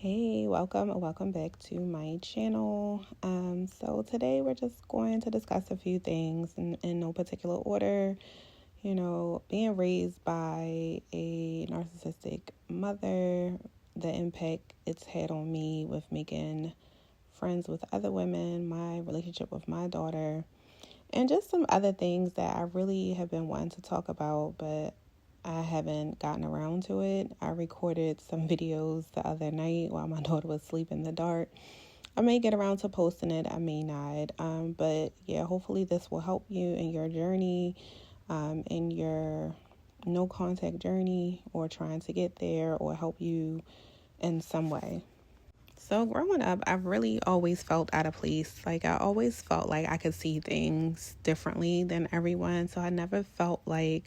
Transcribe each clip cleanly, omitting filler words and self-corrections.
Hey, welcome back to my channel. So today we're just going to discuss a few things in no particular order. Being raised by a narcissistic mother, the impact it's had on me with making friends with other women, my relationship with my daughter, and just some other things that I really have been wanting to talk about, but I haven't gotten around to it. I recorded some videos the other night while my daughter was asleep in the dark. I may get around to posting it, I may not. But yeah, hopefully this will help you in your journey, in your no contact journey, or trying to get there, or help you in some way. So growing up, I really always felt out of place. Like I always felt like I could see things differently than everyone. So I never felt like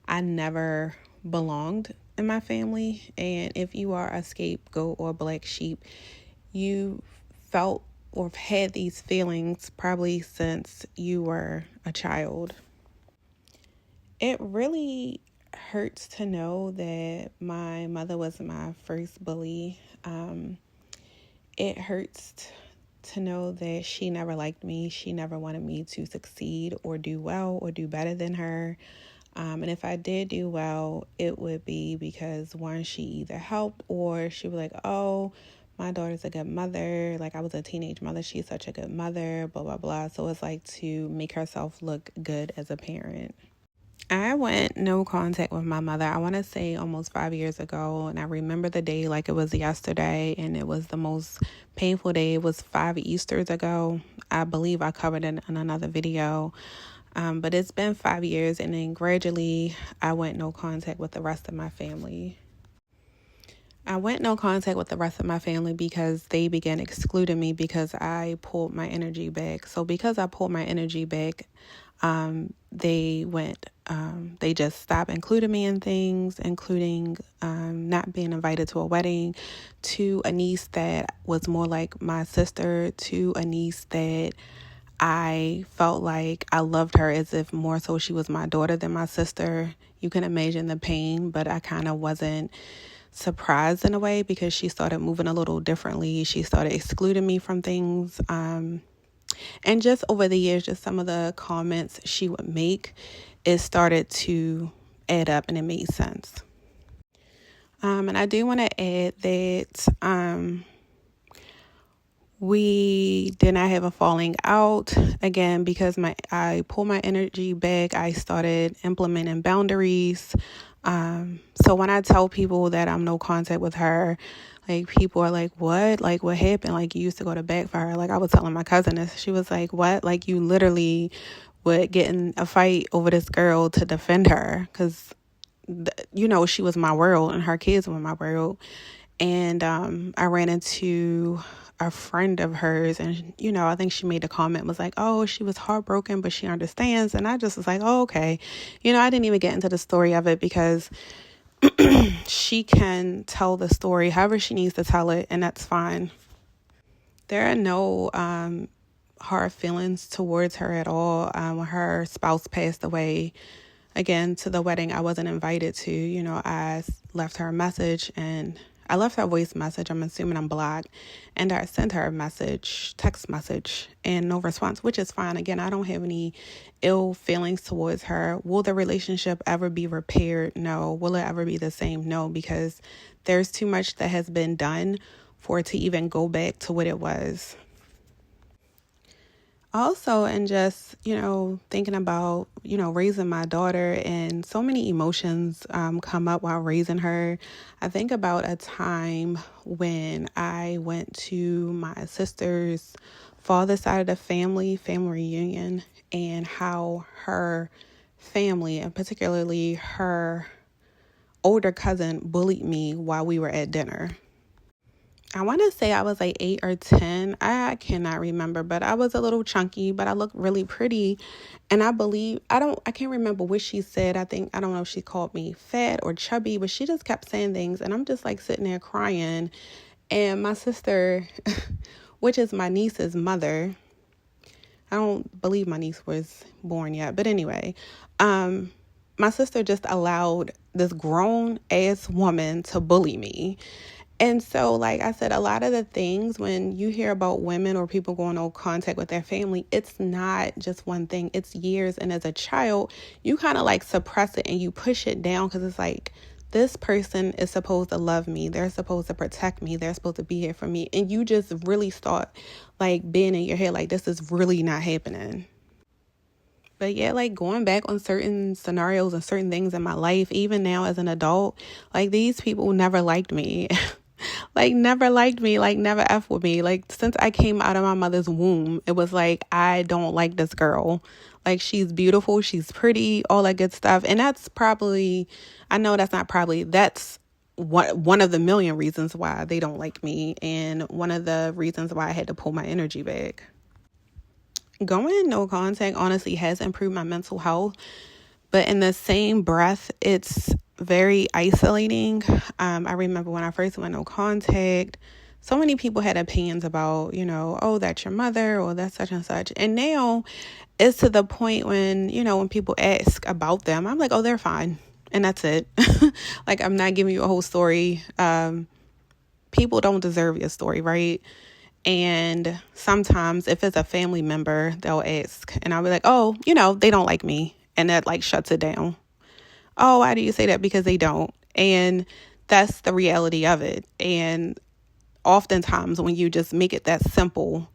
I never belonged in my family. And if you are a scapegoat or black sheep, you felt or had these feelings probably since you were a child. It really hurts to know that my mother was my first bully. It hurts to know that she never liked me. She never wanted me to succeed or do well or do better than her. And if I did do well, it would be because one, she either helped or she was like, oh, my daughter's a good mother. Like I was a teenage mother. She's such a good mother, blah, blah, blah. So it's like to make herself look good as a parent. I went no contact with my mother, I want to say almost 5 years ago. And I remember the day like it was yesterday. And it was the most painful day. It was 5 Easters ago. I believe I covered it in another video. But it's been 5 years. And then gradually I went no contact with the rest of my family. I went no contact with the rest of my family because they began excluding me because I pulled my energy back. So because I pulled my energy back, they just stopped including me in things, including not being invited to a wedding, to a niece that was more like my sister, to a niece that I felt like I loved her as if more so she was my daughter than my sister. You can imagine the pain, but I kind of wasn't surprised in a way because she started moving a little differently. She started excluding me from things. And just over the years, just some of the comments she would make, it started to add up and it made sense. And I do want to add that we did not have a falling out. Again, because I pulled my energy back, I started implementing boundaries. So when I tell people that I'm no contact with her, like people are like, what? Like what happened? Like you used to go to bat for her. Like I was telling my cousin this. She was like, what? Like you literally would get in a fight over this girl to defend her because, she was my world and her kids were my world. And I ran into a friend of hers and, I think she made a comment, was like, oh, she was heartbroken, but she understands. And I just was like, oh, okay. I didn't even get into the story of it because she can tell the story however she needs to tell it, and that's fine. There are no hard feelings towards her at all. When her spouse passed away, again, to the wedding I wasn't invited to, I left her a message and I left her a voice message. I'm assuming I'm blocked. And I sent her a message, text message, and no response, which is fine. Again, I don't have any ill feelings towards her. Will the relationship ever be repaired? No. Will it ever be the same? No, because there's too much that has been done for it to even go back to what it was. Also, and just, thinking about, raising my daughter, and so many emotions come up while raising her. I think about a time when I went to my sister's father's side of the family reunion, and how her family, and particularly her older cousin, bullied me while we were at dinner. I want to say I was like 8 or 10. I cannot remember, but I was a little chunky, but I looked really pretty. And I can't remember what she said. I don't know if she called me fat or chubby, but she just kept saying things. And I'm just like sitting there crying. And my sister, which is my niece's mother, I don't believe my niece was born yet. But anyway, my sister just allowed this grown ass woman to bully me. And so, like I said, a lot of the things when you hear about women or people going on contact with their family, it's not just one thing, it's years. And as a child, you kind of like suppress it and you push it down because it's like, this person is supposed to love me. They're supposed to protect me. They're supposed to be here for me. And you just really start like being in your head, like, this is really not happening. But yeah, like going back on certain scenarios and certain things in my life, even now as an adult, like these people never liked me. Like never liked me, like never F with me. Like since I came out of my mother's womb, it was like, I don't like this girl. Like she's beautiful, she's pretty, all that good stuff. And that's probably, I know that's not probably, that's one of the million reasons why they don't like me. And one of the reasons why I had to pull my energy back. Going no contact honestly has improved my mental health, but in the same breath, it's very isolating. I remember when I first went no contact, so many people had opinions about, oh, that's your mother or that's such and such. And now it's to the point when, when people ask about them, I'm like, oh, they're fine. And that's it. Like, I'm not giving you a whole story. People don't deserve your story, right? And sometimes if it's a family member, they'll ask and I'll be like, oh, they don't like me. And that like shuts it down. Oh, why do you say that? Because they don't. And that's the reality of it. And oftentimes when you just make it that simple,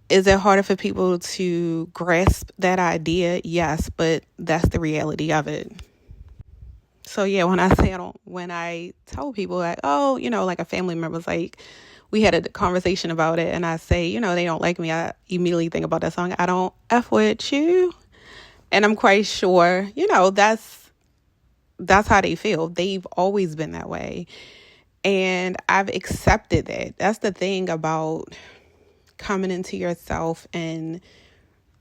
is it harder for people to grasp that idea? Yes, but that's the reality of it. So yeah, when I tell people like, oh, like a family member's like, we had a conversation about it and I say, they don't like me, I immediately think about that song, I Don't F With You. And I'm quite sure, that's how they feel. They've always been that way. And I've accepted that. That's the thing about coming into yourself and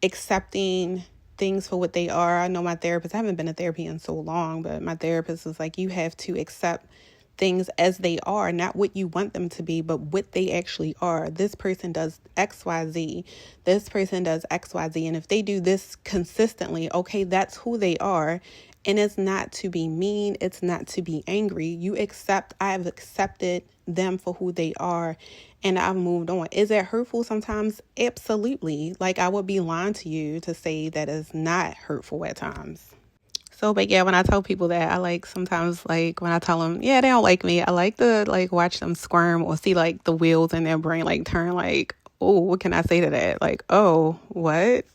accepting things for what they are. I know my therapist, I haven't been to therapy in so long, but my therapist was like, you have to accept things as they are, not what you want them to be, but what they actually are. This person does XYZ. This person does XYZ. And if they do this consistently, okay, that's who they are. And it's not to be mean. It's not to be angry. I've accepted them for who they are and I've moved on. Is it hurtful sometimes? Absolutely. Like I would be lying to you to say that it's not hurtful at times. So, but yeah, when I tell people that, I like sometimes like when I tell them, yeah, they don't like me, I like to like watch them squirm or see like the wheels in their brain like turn like, oh, what can I say to that? Like, oh, what?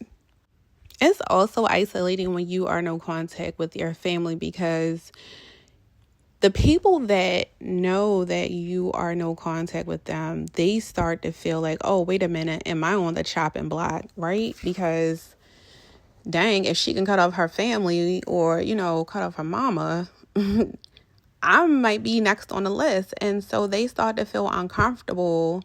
It's also isolating when you are no contact with your family because the people that know that you are no contact with them, they start to feel like, oh, wait a minute, am I on the chopping block, right? Because dang, if she can cut off her family or, cut off her mama, I might be next on the list. And so they start to feel uncomfortable.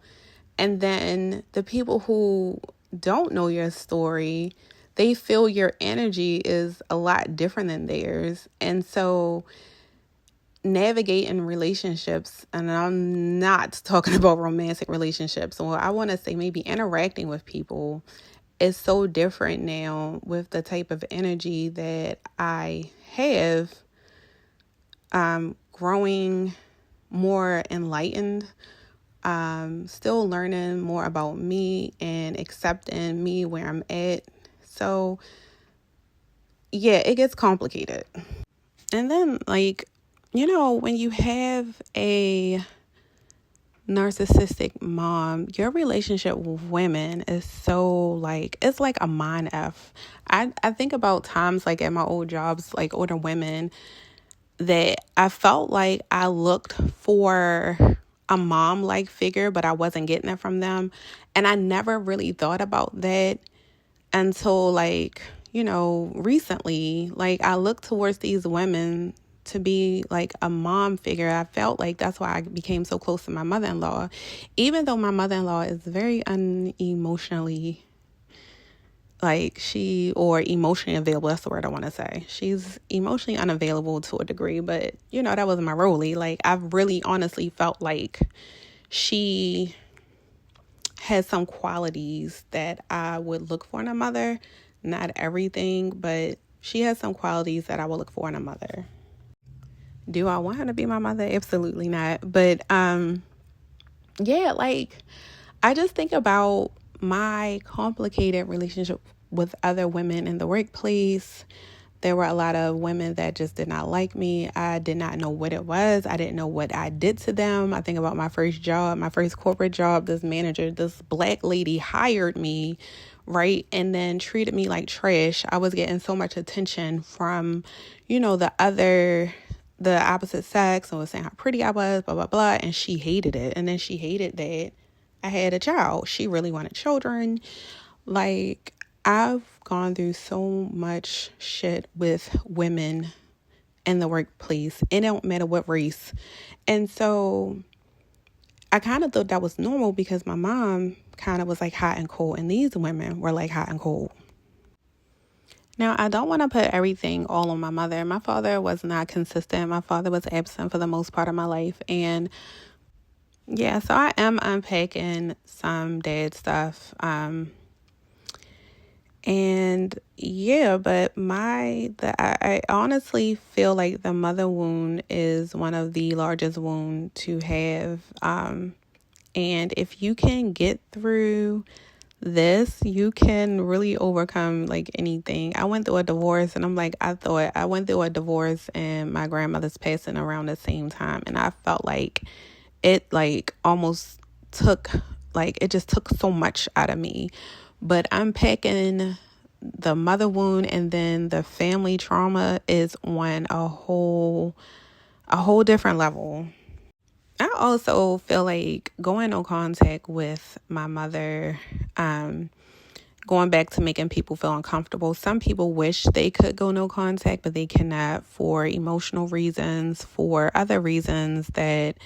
And then the people who don't know your story, they feel your energy is a lot different than theirs. And so navigating relationships, and I'm not talking about romantic relationships, or I want to say maybe interacting with people, is so different now with the type of energy that I have, growing more enlightened, still learning more about me and accepting me where I'm at. So yeah, it gets complicated. And then like, when you have a narcissistic mom, your relationship with women is so like, it's like a mind F. I think about times like at my old jobs, like older women that I felt like I looked for a mom like figure, but I wasn't getting it from them. And I never really thought about that until like, recently. Like I looked towards these women to be like a mom figure. I felt like that's why I became so close to my mother-in-law, even though my mother-in-law is very unemotionally emotionally available. That's the word I want to say. She's emotionally unavailable to a degree, but that wasn't my role. Like I've really honestly felt like she has some qualities that I would look for in a mother. Not everything, but she has some qualities that I would look for in a mother. Do I want her to be my mother? Absolutely not. But yeah, like I just think about my complicated relationship with other women in the workplace. There were a lot of women that just did not like me. I did not know what it was. I didn't know what I did to them. I think about my first job, my first corporate job. This manager, this black lady hired me, right? And then treated me like trash. I was getting so much attention from, the opposite sex, and was saying how pretty I was, blah, blah, blah. And she hated it. And then she hated that I had a child. She really wanted children. Like, I've gone through so much shit with women in the workplace. It don't matter what race. And so I kind of thought that was normal because my mom kind of was like hot and cold, and these women were like hot and cold. Now, I don't want to put everything all on my mother. My father was not consistent. My father was absent for the most part of my life. And yeah, so I am unpacking some dad stuff. And yeah, but I honestly feel like the mother wound is one of the largest wounds to have. And if you can get through this, you can really overcome like anything. I went through a divorce, and I went through a divorce and my grandmother's passing around the same time. And I felt like it like almost took, like it just took so much out of me. But unpacking the mother wound and then the family trauma is on a whole different level. I also feel like going no contact with my mother, going back to making people feel uncomfortable. Some people wish they could go no contact, but they cannot for emotional reasons, for other reasons that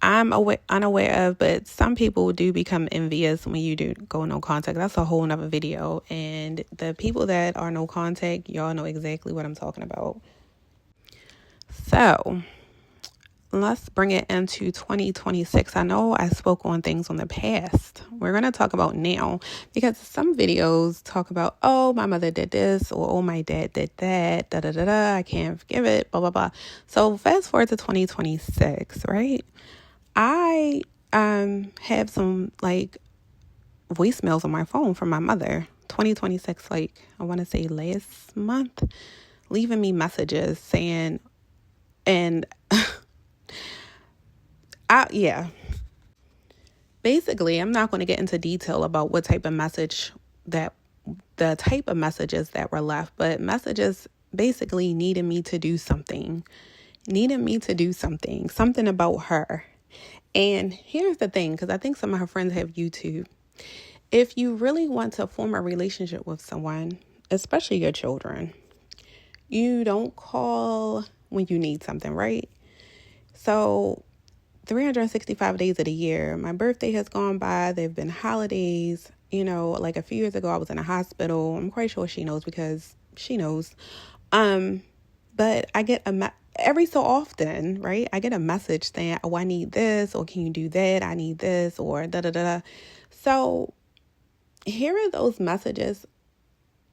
I'm unaware of. But some people do become envious when you do go no contact. That's a whole nother video. And the people that are no contact, y'all know exactly what I'm talking about. So let's bring it into 2026. I know I spoke on things on the past. We're going to talk about now, because some videos talk about, oh, my mother did this, or oh, my dad did that, da da da da, I can't forgive it, blah blah blah. So fast forward to 2026, right? I have some like voicemails on my phone from my mother. 2026, like I want to say last month, leaving me messages saying, and basically, I'm not going to get into detail about what type of the type of messages that were left, but messages basically needed me to do something about her. And here's the thing, because I think some of her friends have YouTube. If you really want to form a relationship with someone, especially your children, you don't call when you need something, right? So 365 days of the year, my birthday has gone by. There have been holidays. Like a few years ago, I was in a hospital. I'm quite sure she knows because she knows. But I get every so often, right? I get a message saying, oh, I need this, or can you do that? I need this, or da da da. So here are those messages.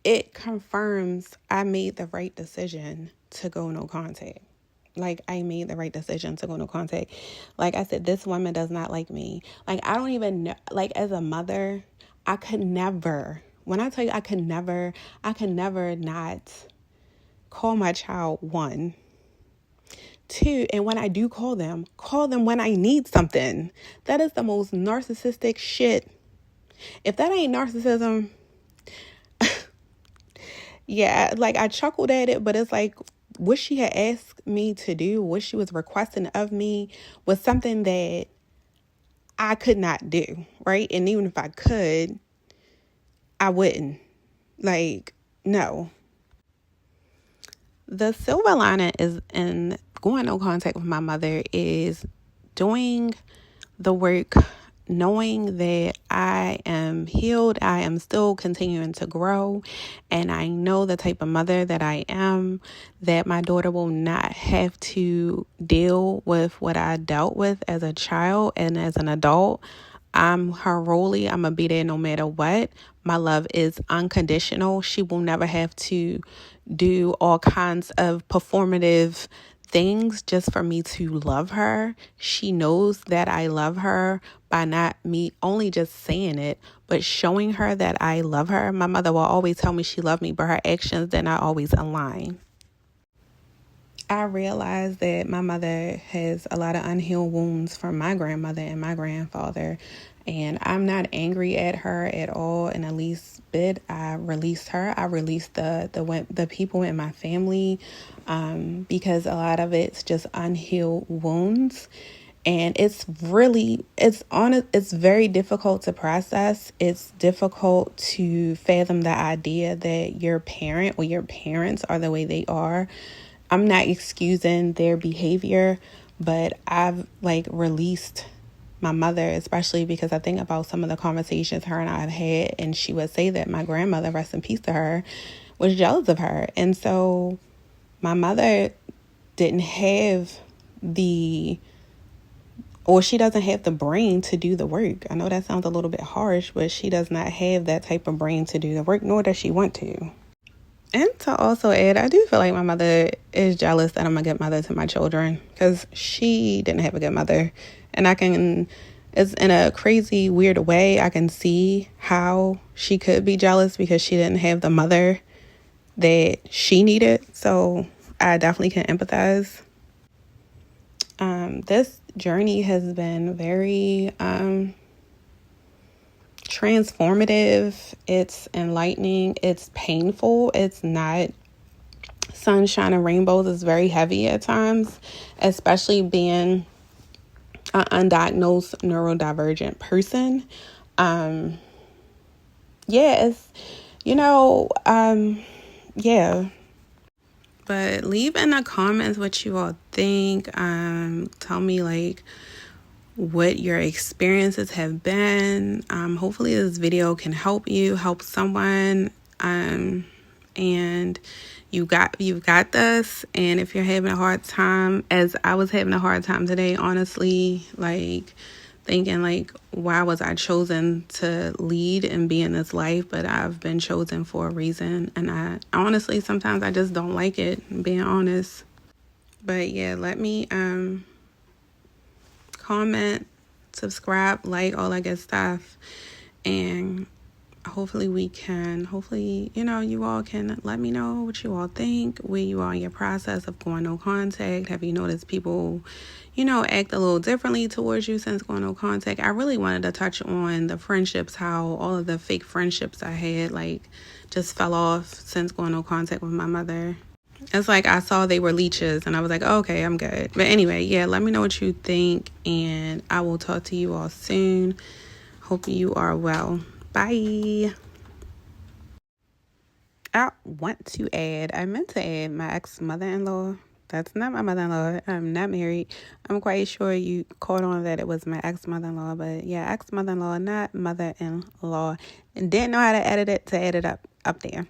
It confirms I made the right decision to go no contact. Like, I made the right decision to go no contact. Like I said, this woman does not like me. Like, I don't even know. Like, as a mother, I could never, when I tell you I could never not call my child, one. Two, and when I do call them when I need something. That is the most narcissistic shit. If that ain't narcissism, yeah, like I chuckled at it, but it's like, what she had asked me to do, what she was requesting of me, was something that I could not do, right? And even if I could, I wouldn't. Like, no. The silver lining is in going no contact with my mother is doing the work, knowing that I am healed, I am still continuing to grow, and I know the type of mother that I am, that my daughter will not have to deal with what I dealt with as a child and as an adult. I'm her Rolly. I'm going to be there no matter what. My love is unconditional. She will never have to do all kinds of performative things just for me to love her. She knows that I love her by not me only just saying it, but showing her that I love her. My mother will always tell me she loved me, but her actions did not always align. I realized that my mother has a lot of unhealed wounds from my grandmother and my grandfather, and I'm not angry at her at all in the least bit. I released her. I released the people in my family, because a lot of it's just unhealed wounds, and it's very difficult to process. It's difficult to fathom the idea that your parent or your parents are the way they are. I'm not excusing their behavior, but I've released my mother, especially because I think about some of the conversations her and I have had, and she would say that my grandmother, rest in peace to her, was jealous of her. And so my mother didn't have she doesn't have the brain to do the work. I know that sounds a little bit harsh, but she does not have that type of brain to do the work, nor does she want to. And to also add, I do feel like my mother is jealous that I'm a good mother to my children, because she didn't have a good mother. And it's in a crazy, weird way, I can see how she could be jealous because she didn't have the mother that she needed. So I definitely can empathize. This journey has been very transformative. It's enlightening. It's painful. It's not sunshine and rainbows. It's very heavy at times, especially being an undiagnosed neurodivergent person. Yeah. But leave in the comments what you all think. Tell me what your experiences have been. Hopefully this video can help someone. And you've got this. And if you're having a hard time, as I was having a hard time today, honestly, thinking why was I chosen to lead and be in this life? But I've been chosen for a reason, and I honestly sometimes I just don't like it, being honest. But yeah, let me comment, subscribe, all that good stuff, and hopefully you all can let me know what you all think, where you are in your process of going no contact. Have you noticed people act a little differently towards you since going no contact? I really wanted to touch on the friendships, how all of the fake friendships I had just fell off since going no contact with my mother. It's I saw they were leeches and I was like, oh, okay, I'm good. But anyway, yeah, let me know what you think, and I will talk to you all soon. Hope you are well. Bye. I meant to add my ex-mother-in-law. That's not my mother-in-law. I'm not married. I'm quite sure you caught on that it was my ex-mother-in-law. But yeah, ex-mother-in-law, not mother-in-law. And didn't know how to edit it to add it up there.